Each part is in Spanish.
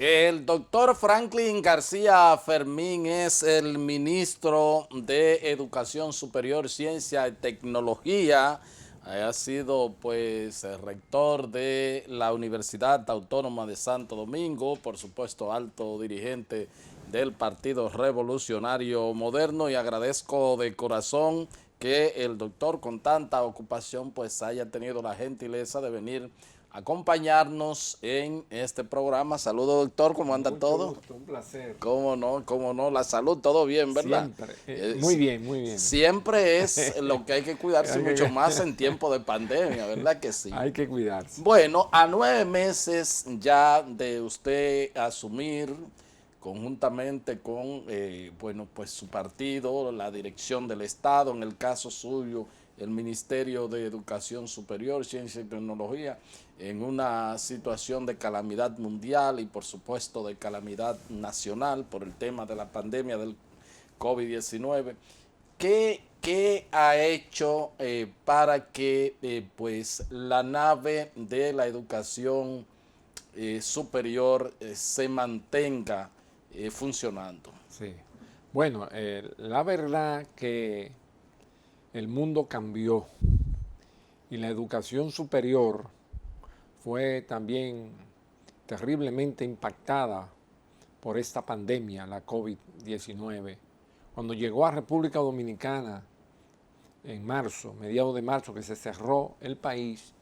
Que el doctor Franklin García Fermín es el ministro de Educación Superior, Ciencia y Tecnología. Ha sido pues el rector de la Universidad Autónoma de Santo Domingo, por supuesto alto dirigente del Partido Revolucionario Moderno, y agradezco de corazón que el doctor con tanta ocupación pues haya tenido la gentileza de venir acompañarnos en este programa. Saludos, doctor, ¿cómo anda Mucho todo? gusto, un placer. Cómo no, la salud, todo bien, ¿verdad? Siempre. Eh, Muy si- bien, muy bien. Siempre es lo que hay que cuidarse, y Hay mucho que, más en tiempo de pandemia, ¿verdad que sí? hay que cuidarse. Bueno, a 9 meses ya de usted asumir conjuntamente con, bueno, pues su partido, la dirección del Estado, en el caso suyo, el Ministerio de Educación Superior, Ciencia y Tecnología, en una situación de calamidad mundial y por supuesto de calamidad nacional por el tema de la pandemia del COVID-19. ¿Qué ha hecho para que pues la nave de la educación superior se mantenga funcionando? Sí. Bueno, la verdad que el mundo cambió y la educación superior fue también terriblemente impactada por esta pandemia, la COVID-19. Cuando llegó a República Dominicana en marzo, mediados de marzo, que se cerró el país,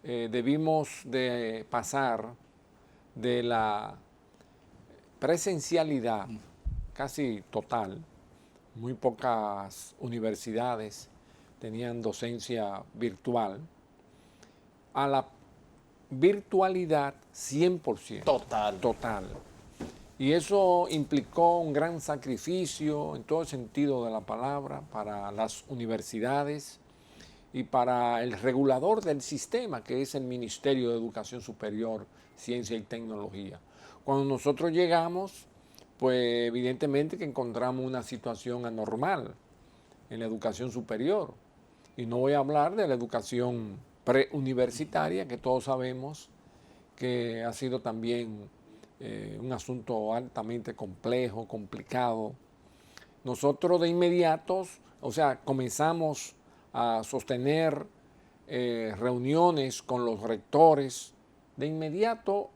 debimos de pasar de la presencialidad casi total, muy pocas universidades tenían docencia virtual, a la virtualidad 100%, Total. total. Y eso implicó un gran sacrificio en todo el sentido de la palabra para las universidades y para el regulador del sistema, que es el Ministerio de Educación Superior, Ciencia y Tecnología. Cuando nosotros llegamos, pues evidentemente que encontramos una situación anormal en la educación superior. Y no voy a hablar de la educación preuniversitaria, que todos sabemos que ha sido también un asunto altamente complejo, complicado. Nosotros de inmediato, o sea, comenzamos a sostener reuniones con los rectores. De inmediato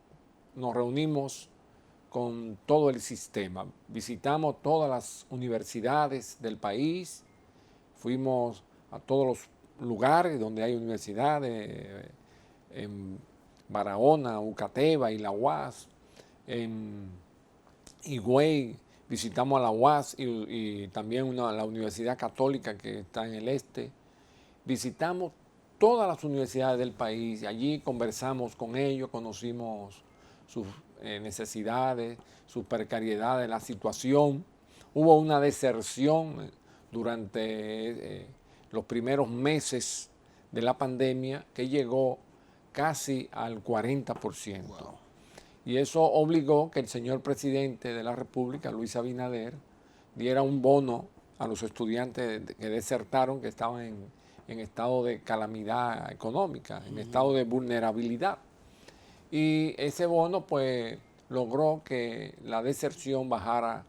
nos reunimos con todo el sistema. Visitamos todas las universidades del país, fuimos a todos los lugares donde hay universidades, en Barahona, Ucateba y la UAS, en Higüey, visitamos a la UAS y también la Universidad Católica que está en el este. Visitamos todas las universidades del país y allí conversamos con ellos, conocimos sus necesidades, sus precariedades, la situación. Hubo una deserción durante los primeros meses de la pandemia que llegó casi al 40%. Wow. Y eso obligó que el señor presidente de la República, Luis Abinader, diera un bono a los estudiantes que desertaron, que estaban en estado de calamidad económica, en estado de vulnerabilidad. Y ese bono pues logró que la deserción bajara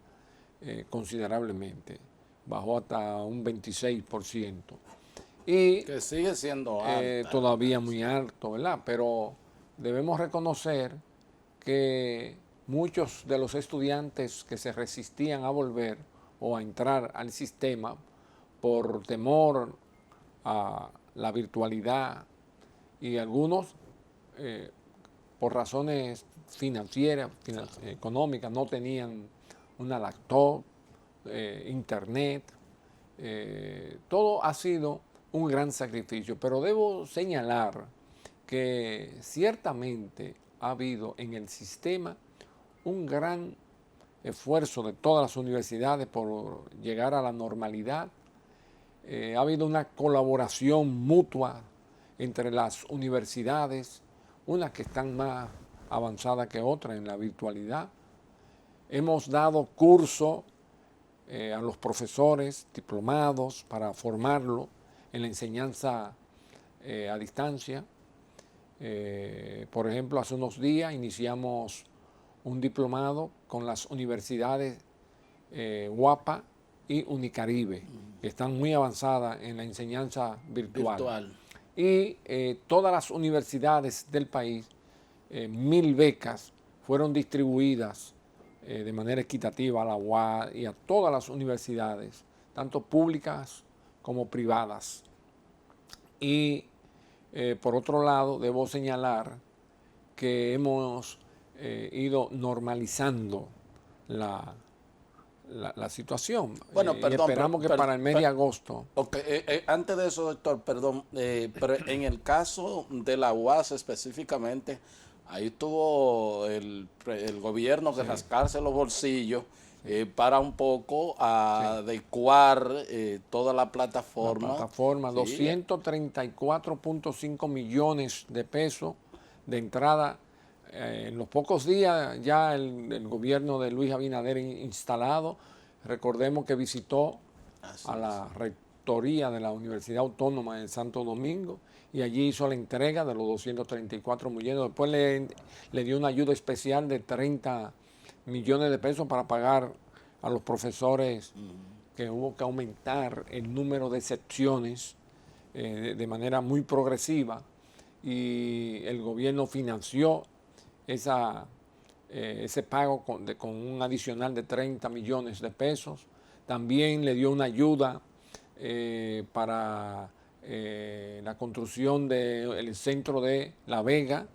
considerablemente, bajó hasta un 26%. Y Que sigue siendo alta, todavía ¿verdad? muy alto, ¿verdad? Pero debemos reconocer que muchos de los estudiantes que se resistían a volver o a entrar al sistema por temor a la virtualidad y algunos por razones financieras, económicas, no tenían una laptop, internet. Todo ha sido un gran sacrificio, pero debo señalar que ciertamente ha habido en el sistema un gran esfuerzo de todas las universidades por llegar a la normalidad. Ha habido una colaboración mutua entre las universidades, unas que están más avanzadas que otras en la virtualidad. Hemos dado curso a los profesores diplomados para formarlo en la enseñanza a distancia. Por ejemplo, hace unos días iniciamos un diplomado con las universidades UAPA y Unicaribe, que están muy avanzadas en la enseñanza virtual. Y todas las universidades del país, 1000 becas fueron distribuidas de manera equitativa a la UAS y a todas las universidades, tanto públicas como privadas. Y por otro lado, debo señalar que hemos ido normalizando la situación. Bueno, Y perdón, esperamos que para el mes de agosto. Ok, antes de eso, doctor, perdón, pero en el caso de la UAS específicamente, ahí tuvo el gobierno que rascarse los bolsillos para un poco adecuar toda la plataforma. La plataforma, Sí. 234.5 millones de pesos de entrada. En los pocos días ya el gobierno de Luis Abinader instalado, recordemos que visitó a la rectoría de la Universidad Autónoma de Santo Domingo y allí hizo la entrega de los 234 millones. Después le dio una ayuda especial de 30 millones de pesos para pagar a los profesores, que hubo que aumentar el número de secciones de manera muy progresiva, y el gobierno financió ese pago con un adicional de 30 millones de pesos. También le dio una ayuda para la construcción del centro de La Vega,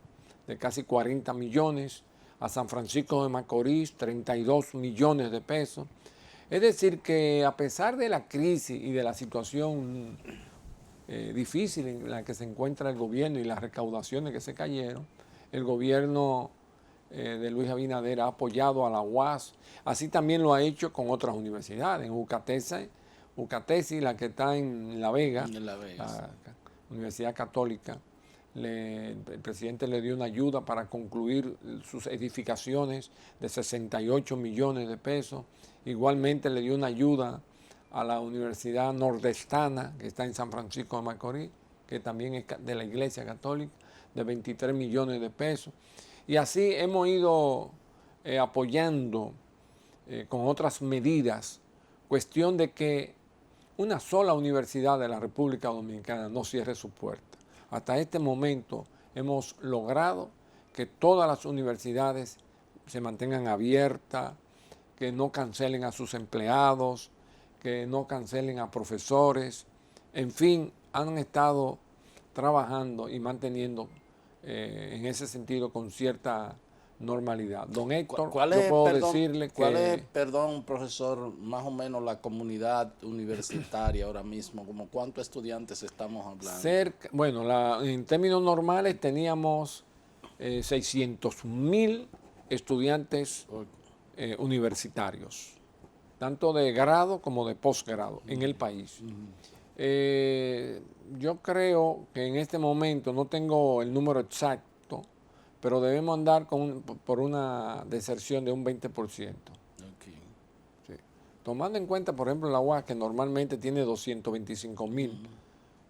de casi 40 millones, a San Francisco de Macorís, 32 millones de pesos. Es decir, que a pesar de la crisis y de la situación difícil en la que se encuentra el gobierno y las recaudaciones que se cayeron, el gobierno de Luis Abinader ha apoyado a la UAS. Así también lo ha hecho con otras universidades. En UCATESI, la que está en La Vega, la Universidad Católica, el presidente le dio una ayuda para concluir sus edificaciones de 68 millones de pesos. Igualmente le dio una ayuda a la Universidad Nordestana, que está en San Francisco de Macorís, que también es de la Iglesia Católica, de 23 millones de pesos. Y así hemos ido apoyando con otras medidas, cuestión de que una sola universidad de la República Dominicana no cierre su puerta. Hasta este momento hemos logrado que todas las universidades se mantengan abiertas, que no cancelen a sus empleados, que no cancelen a profesores. En fin, han estado trabajando y manteniendo en ese sentido con cierta normalidad. Don Héctor, yo puedo decirle que... ¿Cuál es, perdón, profesor, más o menos la comunidad universitaria ahora mismo? ¿Como cuántos estudiantes estamos hablando? Bueno, en términos normales teníamos 600.000 estudiantes universitarios, tanto de grado como de posgrado en el país. Yo creo que en este momento, no tengo el número exacto, pero debemos andar por una deserción de un 20%. Okay. Sí. Tomando en cuenta, por ejemplo, la UAS, que normalmente tiene 225.000,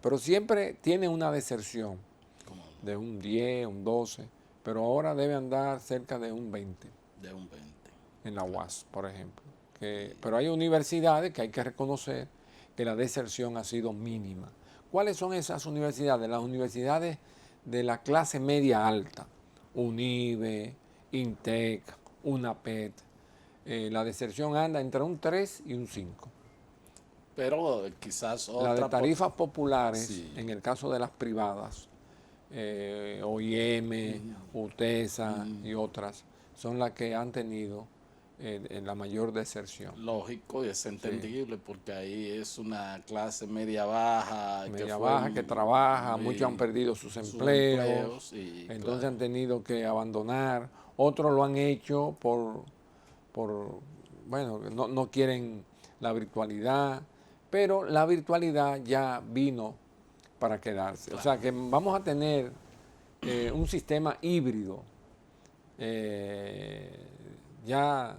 pero siempre tiene una deserción de un 10, un 12, pero ahora debe andar cerca de un 20. De un 20. En la UAS, por ejemplo. Pero hay universidades que hay que reconocer que la deserción ha sido mínima. ¿Cuáles son esas universidades? Las universidades de la clase media alta. UNIBE, INTEC, UNAPET. La deserción anda entre un 3 y un 5. Pero quizás otra... La de tarifas populares, sí, en el caso de las privadas, OIM, UTESA y otras, son las que han tenido en la mayor deserción. Lógico, y es entendible, sí, porque ahí es una clase media baja. Que trabaja, muchos han perdido sus empleos, entonces claro, han tenido que abandonar. Otros lo han hecho bueno, no quieren la virtualidad, pero la virtualidad ya vino para quedarse. Claro. O sea que vamos a tener un sistema híbrido. Ya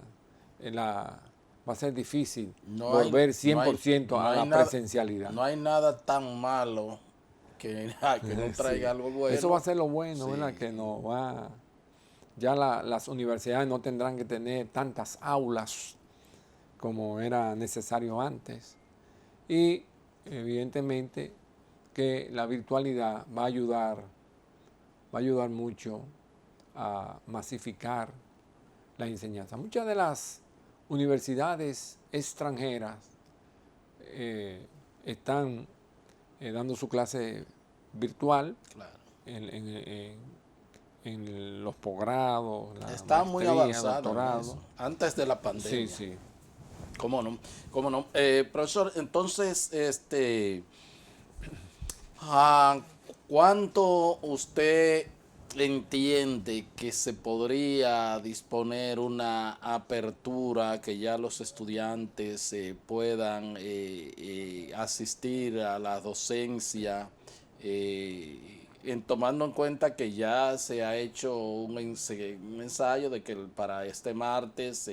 va a ser difícil volver 100% a la presencialidad. No hay nada tan malo que no traiga algo bueno. Eso va a ser lo bueno, sí, ¿verdad? Que nos va Ya las universidades no tendrán que tener tantas aulas como era necesario antes. Y evidentemente que la virtualidad va a ayudar mucho a masificar la enseñanza. Muchas de las universidades extranjeras están dando su clase virtual Claro. en, en- en- en los posgrados, la Está muy maestría, avanzado en doctorado. eso, antes de la Sí, pandemia. sí. ¿Cómo no? ¿Cómo no? Profesor, entonces, Ah, ¿cuánto usted entiende que se podría disponer una apertura que ya los estudiantes puedan asistir a la docencia, tomando en cuenta que ya se ha hecho un ensayo de que para este martes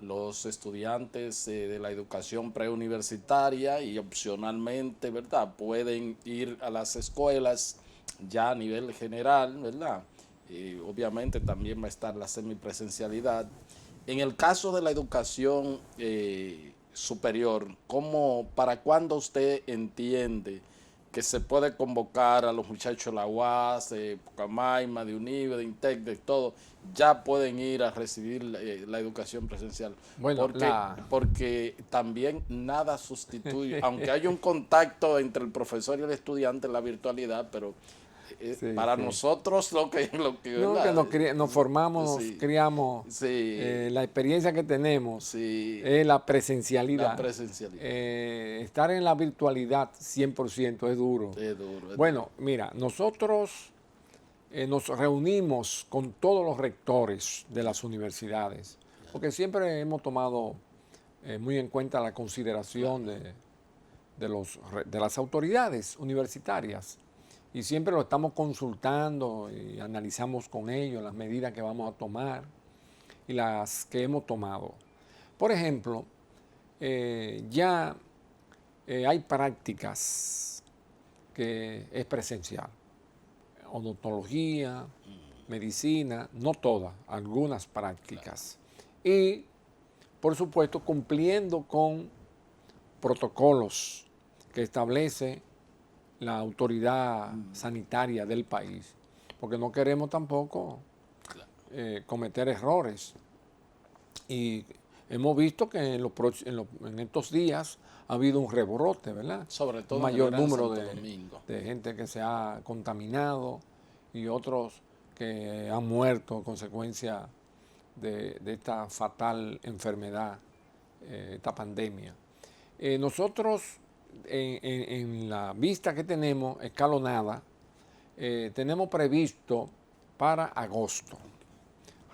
los estudiantes de la educación preuniversitaria y opcionalmente, ¿verdad? Pueden ir a las escuelas ya a nivel general, ¿verdad? Obviamente también va a estar la semipresencialidad. En el caso de la educación superior, ¿para cuándo usted entiende que se puede convocar a los muchachos de la UAS, de Pucamaima, de UNIBE, de INTEC, de todo, ya pueden ir a recibir la educación presencial? Bueno, Porque también nada sustituye, aunque hay un contacto entre el profesor y el estudiante en la virtualidad, pero sí, para sí. nosotros lo que No, que ¿verdad? nos formamos, nos Sí, criamos, sí, la experiencia que tenemos sí, es la la presencialidad. presencialidad. Estar en la virtualidad 100% es duro. Es duro, es duro. Bueno, mira, nosotros nos reunimos con todos los rectores de las universidades, porque siempre hemos tomado muy en cuenta la consideración Claro. de las autoridades universitarias. Y siempre lo estamos consultando y analizamos con ellos las medidas que vamos a tomar y las que hemos tomado. Por ejemplo, ya hay prácticas que es presencial. Odontología, medicina, no todas, algunas prácticas. Y, por supuesto, cumpliendo con protocolos que establece la autoridad sanitaria del país, porque no queremos tampoco cometer errores. Y hemos visto que en estos días ha habido un rebrote, ¿verdad? Sobre Un todo en el mayor Gran número Santo Domingo. de gente que se ha contaminado y otros que han muerto a consecuencia de esta fatal enfermedad, esta pandemia. Nosotros, en la vista que tenemos escalonada, tenemos previsto para agosto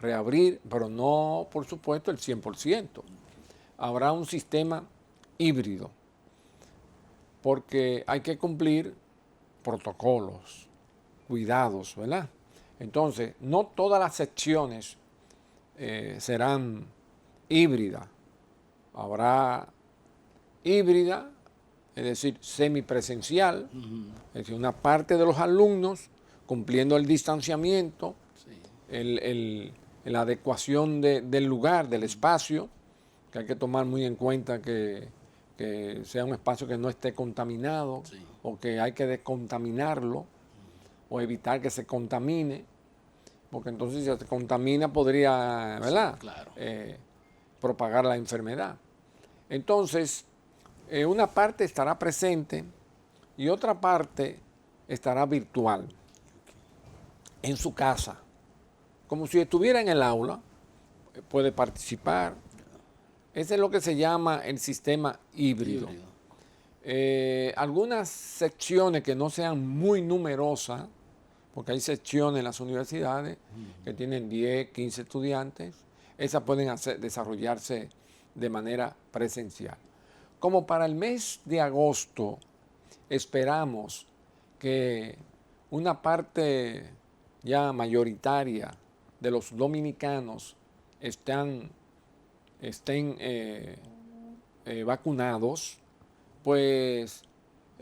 reabrir, pero no, por supuesto, el 100%. Habrá un sistema híbrido, porque hay que cumplir protocolos, cuidados, ¿verdad? Entonces, no todas las secciones serán híbridas. Habrá híbrida, es decir, semipresencial, es decir, una parte de los alumnos cumpliendo el distanciamiento, Sí. la adecuación del lugar, del espacio, que hay que tomar muy en cuenta que sea un espacio que no esté contaminado Sí. o que hay que descontaminarlo o evitar que se contamine, porque entonces si se contamina podría, Sí, ¿verdad? claro. Propagar la enfermedad. Entonces, una parte estará presente y otra parte estará virtual, en su casa, como si estuviera en el aula, puede participar. Ese es lo que se llama el sistema híbrido. Híbrido. Algunas secciones que no sean muy numerosas, porque hay secciones en las universidades que tienen 10, 15 estudiantes, esas pueden desarrollarse de manera presencial. Como para el mes de agosto esperamos que una parte ya mayoritaria de los dominicanos estén vacunados, pues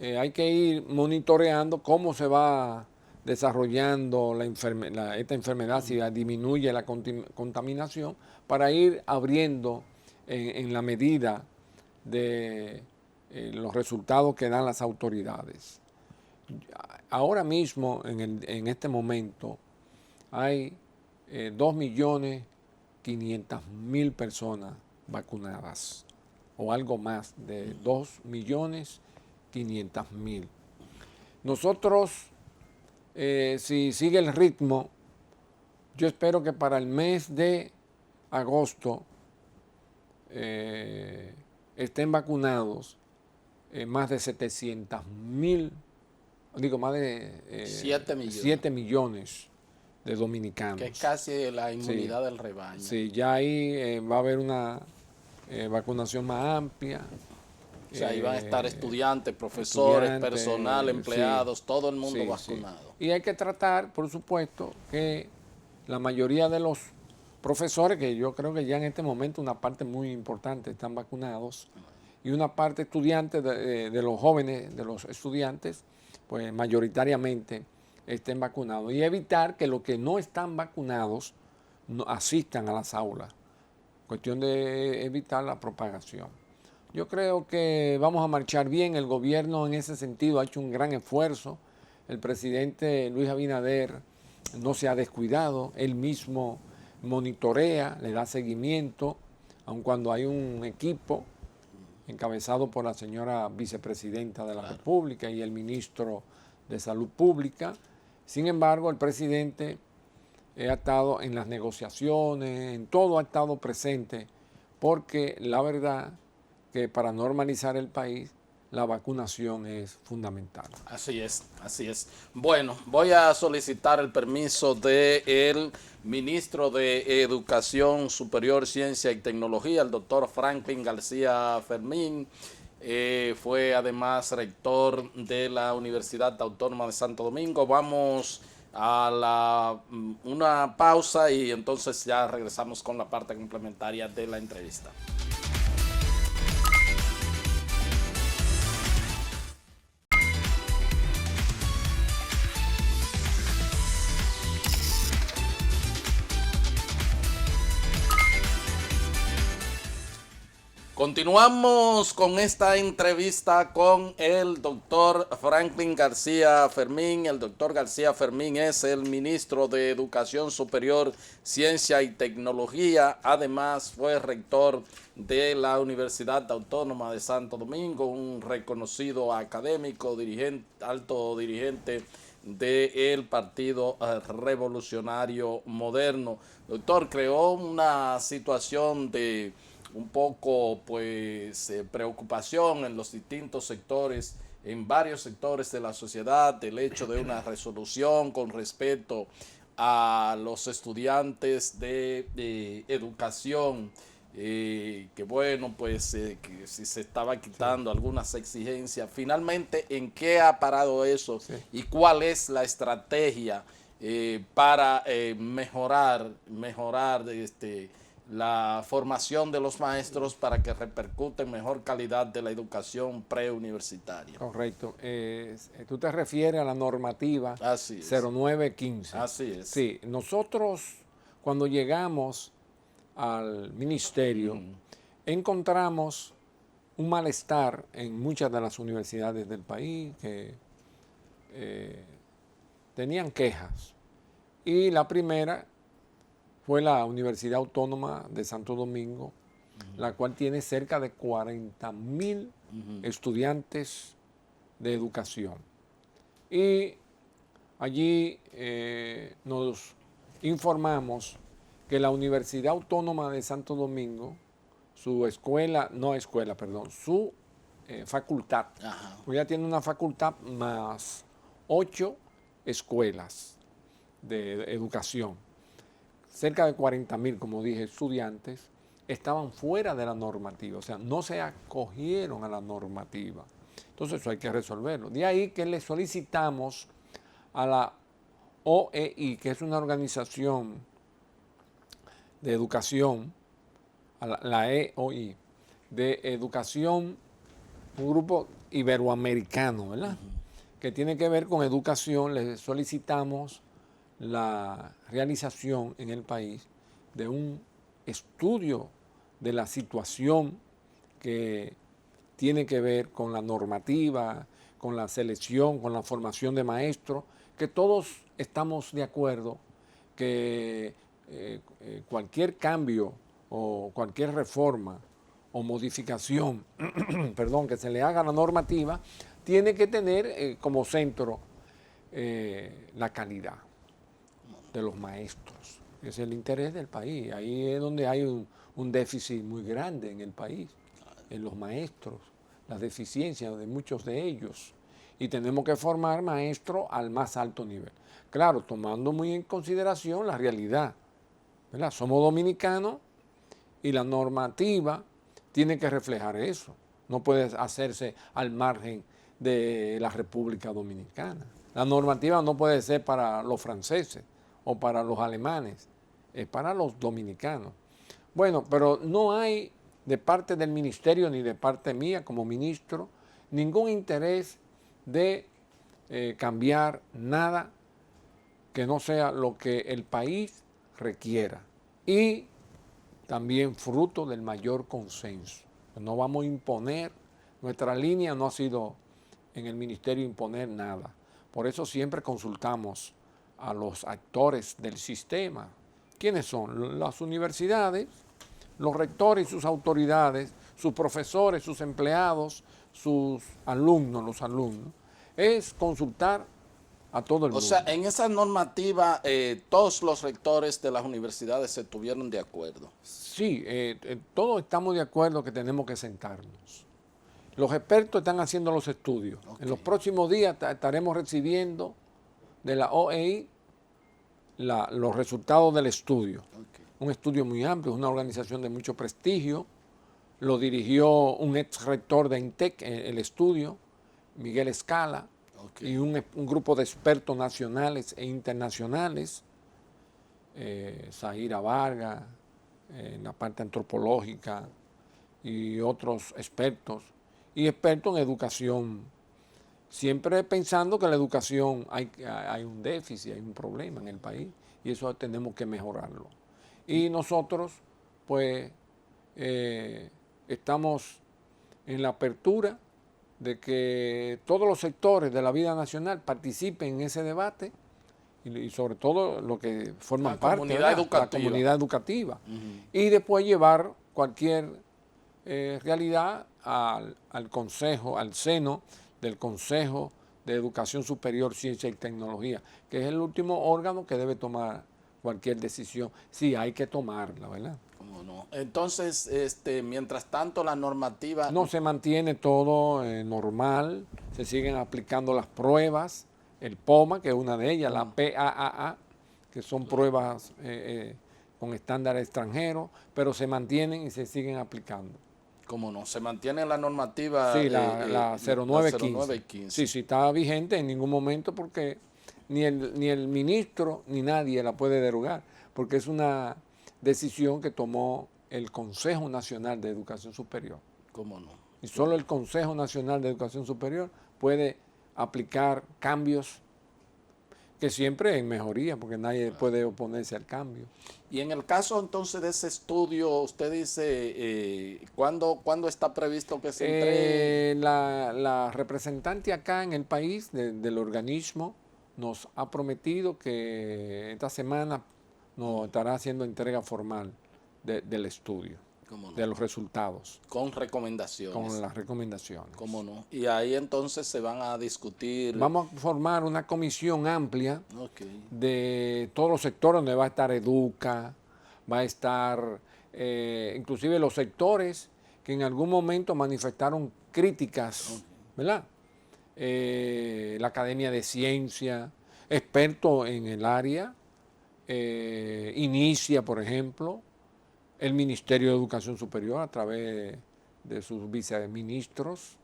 hay que ir monitoreando cómo se va desarrollando esta enfermedad, si disminuye la contaminación, para ir abriendo en la medida de los resultados que dan las autoridades. Ahora mismo, en este momento, hay 2.500.000 personas vacunadas, o algo más de 2.500.000. Nosotros, si sigue el ritmo, yo espero que para el mes de agosto estén vacunados más de 700.000, digo más de 7 millones de dominicanos. Que es casi la inmunidad del rebaño. Sí, ya ahí va a haber una vacunación más amplia. O sea, ahí van a estar estudiantes, profesores, personal, empleados, sí, todo el mundo vacunado. Sí. Y hay que tratar, por supuesto, que la mayoría de los profesores, que yo creo que ya en este momento una parte muy importante están vacunados, y una parte estudiantes de los jóvenes, de los estudiantes, pues mayoritariamente estén vacunados. Y evitar que los que no están vacunados no asistan a las aulas. Cuestión de evitar la propagación. Yo creo que vamos a marchar bien. El gobierno en ese sentido ha hecho un gran esfuerzo. El presidente Luis Abinader no se ha descuidado. Él mismo monitorea, le da seguimiento, aun cuando hay un equipo encabezado por la señora vicepresidenta de la República y el ministro de Salud Pública. Sin embargo, el presidente ha estado en las negociaciones, en todo ha estado presente, porque la verdad que para normalizar el país, la vacunación es fundamental. Así es, así es. Bueno, voy a solicitar el permiso del ministro de Educación Superior, Ciencia y Tecnología, el doctor Franklin García Fermín. Fue además rector de la Universidad Autónoma de Santo Domingo. Vamos a una pausa y entonces ya regresamos con la parte complementaria de la entrevista. Continuamos con esta entrevista con el doctor Franklin García Fermín. El doctor García Fermín es el ministro de Educación Superior, Ciencia y Tecnología. Además, fue rector de la Universidad Autónoma de Santo Domingo, un reconocido académico, alto dirigente del Partido Revolucionario Moderno. Doctor, creó una situación de un poco pues preocupación en los distintos sectores, en varios sectores de la sociedad, el hecho de una resolución con respecto a los estudiantes de educación, que bueno, pues que si se estaba quitando algunas exigencias. Finalmente, ¿en qué ha parado eso? Sí. ¿Y cuál es la estrategia para mejorar la formación de los maestros para que repercute en mejor calidad de la educación preuniversitaria? Correcto. Tú te refieres a la normativa 0915. Así es. Sí, nosotros cuando llegamos al ministerio encontramos un malestar en muchas de las universidades del país que tenían quejas. Y la primera fue la Universidad Autónoma de Santo Domingo, la cual tiene cerca de 40.000 estudiantes de educación. Y allí nos informamos que la Universidad Autónoma de Santo Domingo, su facultad, pues ya tiene una facultad más 8 escuelas de educación. Cerca de 40.000, como dije, estudiantes estaban fuera de la normativa, o sea, no se acogieron a la normativa. Entonces eso hay que resolverlo. De ahí que le solicitamos a la OEI, que es una organización de educación, a la EOI, de educación, un grupo iberoamericano, ¿verdad? que tiene que ver con educación, le solicitamos la realización en el país de un estudio de la situación que tiene que ver con la normativa, con la selección, con la formación de maestros, que todos estamos de acuerdo que cualquier cambio o cualquier reforma o modificación, perdón, que se le haga a la normativa, tiene que tener como centro la calidad de los maestros. Es el interés del país. Ahí es donde hay un déficit muy grande en el país, en los maestros, las deficiencias de muchos de ellos. Y tenemos que formar maestros al más alto nivel. Claro, tomando muy en consideración la realidad, ¿verdad? Somos dominicanos y la normativa tiene que reflejar eso. No puede hacerse al margen de la República Dominicana. La normativa no puede ser para los franceses o para los alemanes, es para los dominicanos. Bueno, pero no hay de parte del ministerio ni de parte mía como ministro ningún interés de cambiar nada que no sea lo que el país requiera y también fruto del mayor consenso. No vamos a imponer, nuestra línea no ha sido en el ministerio imponer nada. Por eso siempre consultamos a los actores del sistema. ¿Quiénes son? Las universidades, los rectores y sus autoridades, sus profesores, sus empleados, sus alumnos, los alumnos. Es consultar a todo el mundo. O sea, en esa normativa todos los rectores de las universidades se tuvieron de acuerdo. Sí, todos estamos de acuerdo que tenemos que sentarnos. Los expertos están haciendo los estudios. Okay. En los próximos días estaremos recibiendo de la OEI los resultados del estudio. Okay. Un estudio muy amplio, es una organización de mucho prestigio. Lo dirigió un ex rector de INTEC, el estudio, Miguel Escala. Okay. Y un grupo de expertos nacionales e internacionales, Zahira Vargas, en la parte antropológica y otros expertos, y expertos en educación, siempre pensando que la educación hay un déficit, hay un problema en el país, y eso tenemos que mejorarlo. Y nosotros, pues, estamos en la apertura de que todos los sectores de la vida nacional participen en ese debate y sobre todo los que forman parte de la comunidad educativa. Y después llevar cualquier realidad al Consejo, al seno del Consejo de Educación Superior, Ciencia y Tecnología, que es el último órgano que debe tomar cualquier decisión. Sí, hay que tomarla, ¿verdad? No. Entonces, mientras tanto la normativa... No, se mantiene todo normal, se siguen aplicando las pruebas, el POMA, que es una de ellas, la PAAA, que son pruebas con estándares extranjeros, pero se mantienen y se siguen aplicando. ¿Cómo no? ¿Se mantiene la normativa? Sí, la 0915. Sí, sí, está vigente en ningún momento porque ni el ministro ni nadie la puede derogar, porque es una decisión que tomó el Consejo Nacional de Educación Superior. ¿Cómo no? Y solo el Consejo Nacional de Educación Superior puede aplicar cambios que siempre en mejoría, porque nadie puede oponerse al cambio. Y en el caso entonces de ese estudio, usted dice, ¿cuándo está previsto que se entregue? La representante acá en el país del organismo nos ha prometido que esta semana nos estará haciendo entrega formal del estudio, no, de los resultados. Con recomendaciones. Con las recomendaciones. ¿Cómo no? Y ahí entonces se van a discutir. Vamos a formar una comisión amplia de todos los sectores, donde va a estar Educa, va a estar inclusive los sectores que en algún momento manifestaron críticas, ¿verdad? La Academia de Ciencia, expertos en el área, Inicia, por ejemplo, el Ministerio de Educación Superior a través de sus viceministros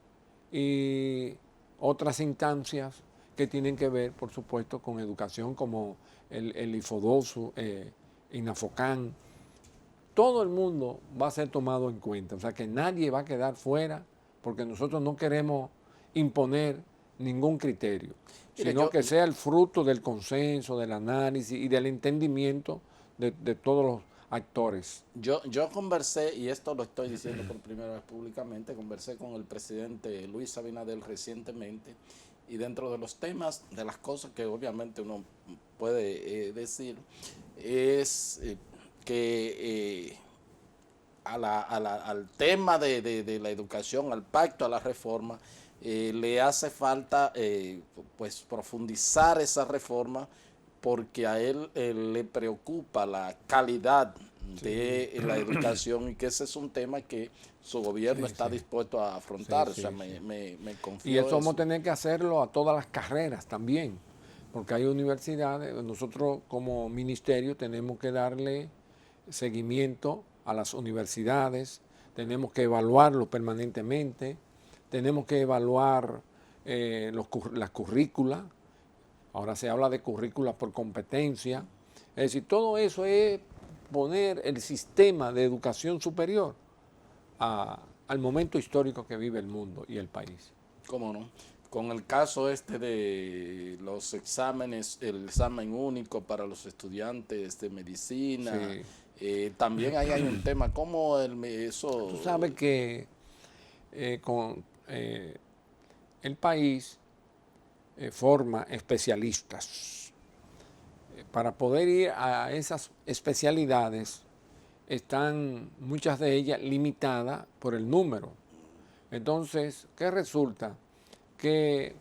y otras instancias que tienen que ver, por supuesto, con educación como el IFODOSU, INAFOCAN. Todo el mundo va a ser tomado en cuenta, o sea que nadie va a quedar fuera porque nosotros no queremos imponer ningún criterio, Mire, sino que sea el fruto del consenso, del análisis y del entendimiento de todos los actores. yo conversé, y esto lo estoy diciendo por primera vez públicamente, conversé con el presidente Luis Abinader recientemente, y dentro de los temas, de las cosas que obviamente uno puede decir, es que al tema de la educación, al pacto, a la reforma, le hace falta pues profundizar esa reforma porque a él le preocupa la calidad de la educación y que ese es un tema que su gobierno está dispuesto a afrontar. O sea, me confío Y eso vamos a eso. tener que hacerlo a todas las carreras también, porque hay universidades, nosotros como ministerio tenemos que darle seguimiento a las universidades, tenemos que evaluarlo permanentemente, tenemos que evaluar las currículas, ahora se habla de currículas por competencia, es decir, todo eso es poner el sistema de educación superior al momento histórico que vive el mundo y el país. ¿Cómo no? Con el caso este de los exámenes, el examen único para los estudiantes de medicina, también ahí hay un tema, ¿cómo eso? Tú sabes que el país forma especialistas. Para poder ir a esas especialidades están muchas de ellas limitadas por el número. Entonces, ¿qué resulta? Que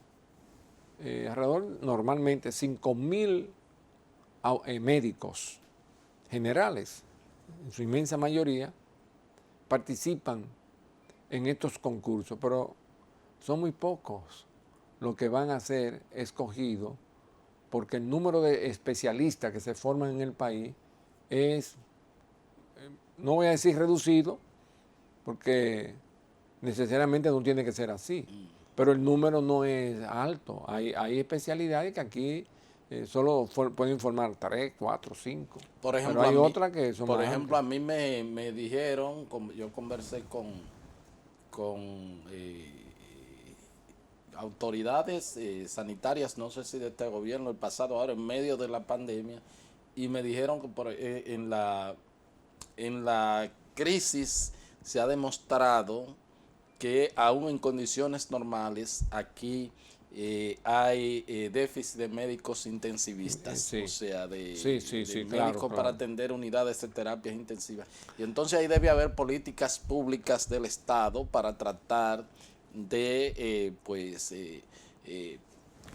alrededor normalmente 5.000 médicos generales, en su inmensa mayoría, participan en estos concursos, pero son muy pocos los que van a ser escogidos porque el número de especialistas que se forman en el país es, no voy a decir reducido, porque necesariamente no tiene que ser así, pero el número no es alto. Hay especialidades que aquí solo pueden formar 3, 4, 5. Por ejemplo, pero hay otras que son por más ejemplo, a amplias. mí me dijeron, yo conversé con autoridades sanitarias, no sé si de este gobierno, el pasado, ahora en medio de la pandemia, y me dijeron que en la crisis se ha demostrado que aún en condiciones normales aquí hay déficit de médicos intensivistas, Sí. o sea, de Claro, médicos para claro. atender unidades de terapias intensivas. Y entonces ahí debe haber políticas públicas del Estado para tratar de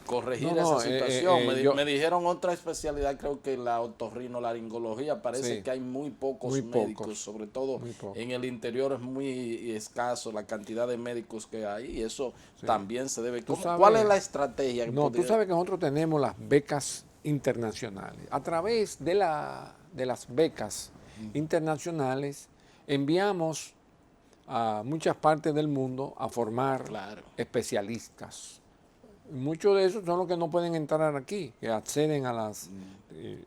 corregir esa situación. Me dijeron otra especialidad, creo que la otorrinolaringología, parece que hay muy pocos médicos, sobre todo en el interior es muy escaso la cantidad de médicos que hay y eso también se debe. ¿Cuál es la estrategia? Tú sabes que nosotros tenemos las becas internacionales. A través de las becas internacionales enviamos a muchas partes del mundo a formar especialistas. Muchos de esos son los que no pueden entrar aquí, que acceden a las...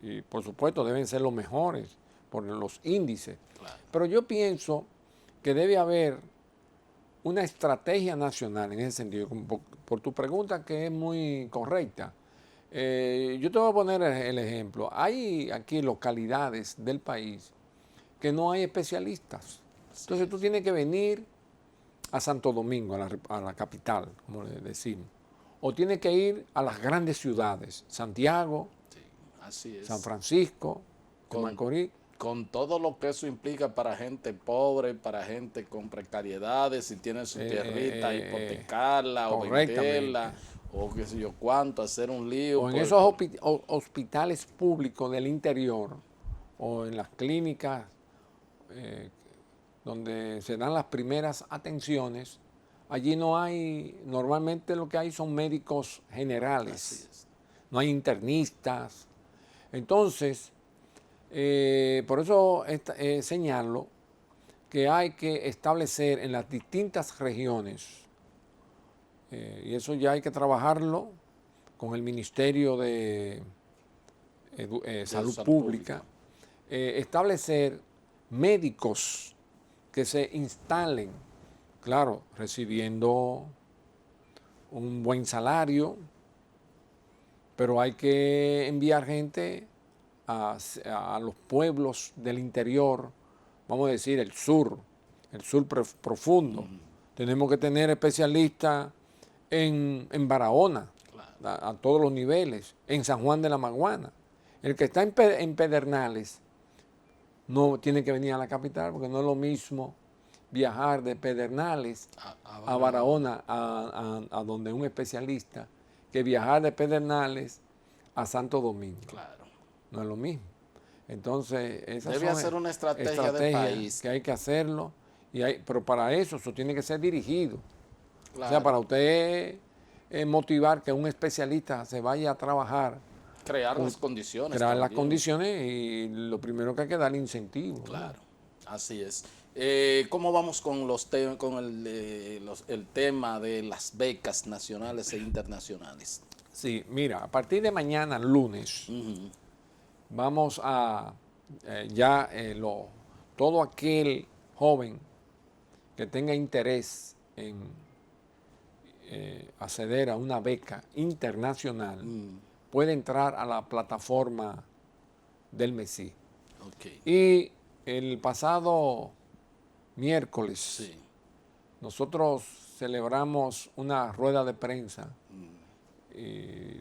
Y por supuesto deben ser los mejores por los índices. Pero yo pienso que debe haber una estrategia nacional en ese sentido, por tu pregunta que es muy correcta. Yo te voy a poner el ejemplo. Hay aquí localidades del país que no hay especialistas. Entonces tú tienes que venir a Santo Domingo, a la capital, como le decimos. O tienes que ir a las grandes ciudades, Santiago, San Francisco, Macorís. Con todo lo que eso implica para gente pobre, para gente con precariedades, si tiene su tierrita, hipotecarla o venderla, o qué sé yo cuánto, hacer un lío. O en esos hospitales públicos del interior, o en las clínicas donde se dan las primeras atenciones, allí no hay, normalmente lo que hay son médicos generales, no hay internistas. Entonces, por eso señalo que hay que establecer en las distintas regiones, y eso ya hay que trabajarlo con el Ministerio de Salud Pública, establecer médicos que se instalen, claro, recibiendo un buen salario, pero hay que enviar gente a los pueblos del interior, vamos a decir el sur profundo. Tenemos que tener especialistas en Barahona, a todos los niveles, en San Juan de la Maguana. El que está en Pedernales no tiene que venir a la capital, porque no es lo mismo viajar de Pedernales a Barahona, a donde un especialista, que viajar de Pedernales a Santo Domingo. Claro. No es lo mismo. Entonces, esas debe son hacer una estrategia de país. que hay que hacerlo, pero para eso tiene que ser dirigido. Claro. O sea, para usted motivar que un especialista se vaya a trabajar. Crear las condiciones. Crear las condiciones, y lo primero que hay que darle incentivo. Claro, ¿no? Así es. ¿Cómo vamos con el tema de las becas nacionales e internacionales? Sí, mira, a partir de mañana, lunes, vamos a todo aquel joven que tenga interés en acceder a una beca internacional puede entrar a la plataforma del MESI. Okay. Y el pasado miércoles, sí, nosotros celebramos una rueda de prensa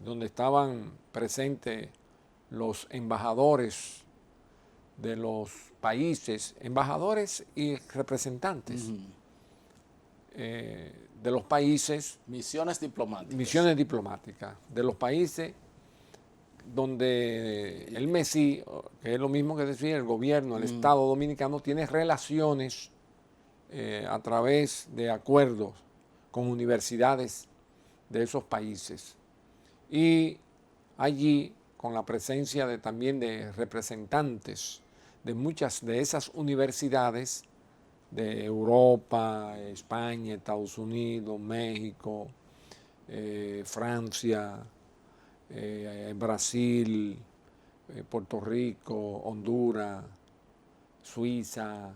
donde estaban presentes los embajadores de los países, embajadores y representantes de los países. Misiones diplomáticas. Misiones diplomáticas de los países donde el MESI, que es lo mismo que decir el gobierno, el Estado Dominicano, tiene relaciones a través de acuerdos con universidades de esos países. Y allí, con la presencia también de representantes de muchas de esas universidades de Europa, España, Estados Unidos, México, Francia, Brasil, Puerto Rico, Honduras, Suiza,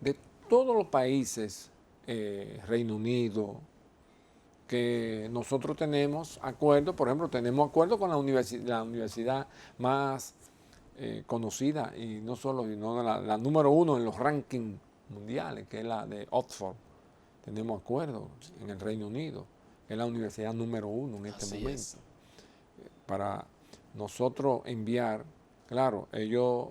de todos los países, Reino Unido, que nosotros tenemos acuerdos. Por ejemplo, tenemos acuerdos con la universidad más conocida, y no solo, sino la número uno en los rankings mundiales, que es la de Oxford. Tenemos acuerdos en el Reino Unido, que es la universidad número uno en este momento. Es. Para nosotros enviar, claro, ellos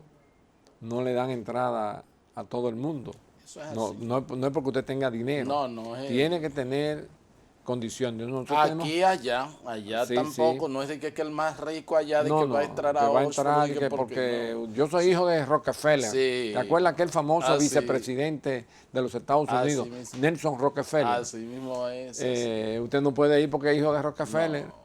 no le dan entrada a todo el mundo. Eso es no es porque usted tenga dinero. No es. Tiene que tener condiciones. Aquí, allá sí, tampoco, sí. No es de que el más rico allá de que va a entrar a Oxford. Porque yo soy hijo de Rockefeller. Sí. ¿Te acuerdas aquel famoso vicepresidente de los Estados Unidos, Nelson Rockefeller? Así mismo es. Usted no puede ir porque es hijo de Rockefeller. No.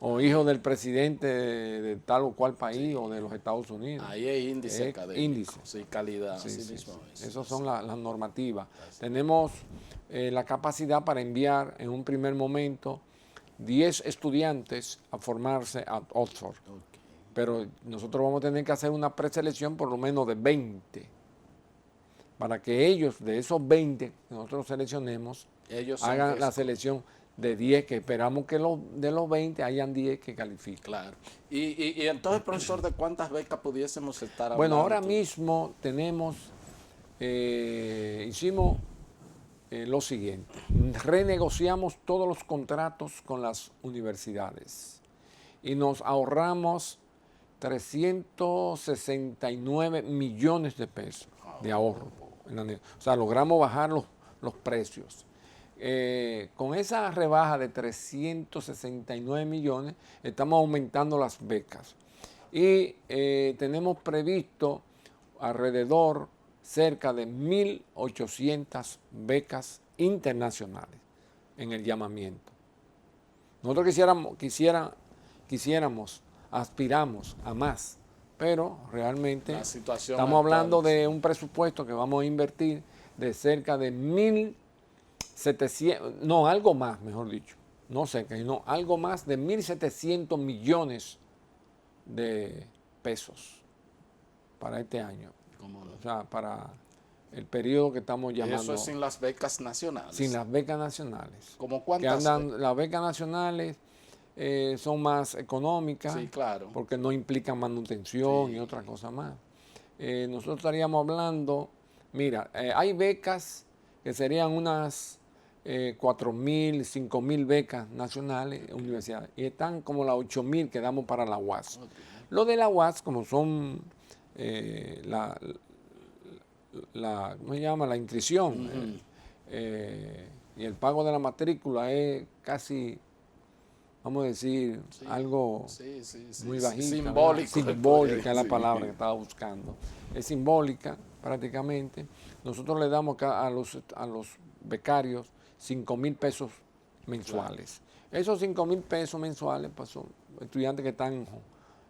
O hijo del presidente de tal o cual país, o de los Estados Unidos. Ahí es índice académico. Índice. Sí, calidad. Sí, así sí, mismo sí. Esas son las normativas. Tenemos la capacidad para enviar en un primer momento 10 estudiantes a formarse a Oxford. Okay. Pero nosotros vamos a tener que hacer una preselección por lo menos de 20. Para que ellos, de esos 20 que nosotros seleccionemos, hagan la selección de 10, que esperamos que de los 20 hayan 10 que califiquen. Claro. Y entonces, profesor, ¿de cuántas becas pudiésemos estar hablando? Bueno, ahora mismo tenemos, hicimos lo siguiente: renegociamos todos los contratos con las universidades y nos ahorramos 369 millones de pesos de ahorro. O sea, logramos bajar los precios. Con esa rebaja de 369 millones, estamos aumentando las becas. Y tenemos previsto alrededor cerca de 1.800 becas internacionales en el llamamiento. Nosotros quisiéramos, aspiramos a más, pero realmente estamos hablando de un presupuesto que vamos a invertir de cerca de 1.700, no, algo más, mejor dicho, no cerca, sino algo más de 1.700 millones de pesos para este año. ¿Cómo no? O sea, para el periodo que estamos llamando. Eso es sin las becas nacionales. Sin las becas nacionales. ¿Cómo cuántas? Las becas nacionales son más económicas, Sí, claro. porque no implican manutención y otra cosa más. Nosotros estaríamos hablando, mira, hay becas que serían unas 4.000, 5.000 becas nacionales en universidades, y están como las 8.000 que damos para la UAS. Okay. Lo de la UAS, como son ¿cómo se llama? La inscripción y el pago de la matrícula es casi, vamos a decir, algo muy bajito. Simbólica es la palabra que estaba buscando. Es simbólica prácticamente. Nosotros le damos a los becarios 5.000 pesos mensuales. Claro. Esos 5.000 pesos mensuales pues, son estudiantes que están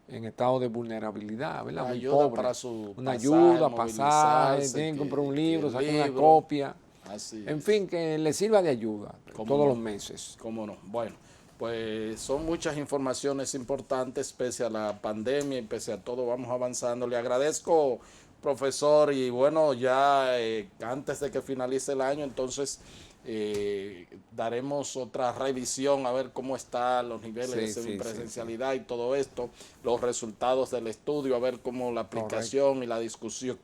en estado de vulnerabilidad, ¿verdad? Una muy ayuda pobre. Para su una pasaje, ayuda, pasaje, tienen que comprar un libro, sacar una copia. Así en fin, que les sirva de ayuda todos los meses. ¿Cómo no? Bueno, pues son muchas informaciones importantes pese a la pandemia y pese a todo vamos avanzando. Le agradezco, profesor, y bueno, ya antes de que finalice el año, entonces daremos otra revisión a ver cómo están los niveles de semipresencialidad y todo esto, los resultados del estudio, a ver cómo la aplicación y la discusión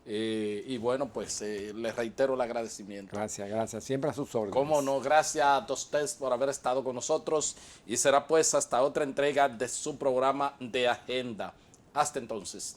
y bueno, pues les reitero el agradecimiento. Gracias, siempre a sus órdenes. Cómo no, gracias a ustedes por haber estado con nosotros y será pues hasta otra entrega de su programa de Agenda. Hasta entonces.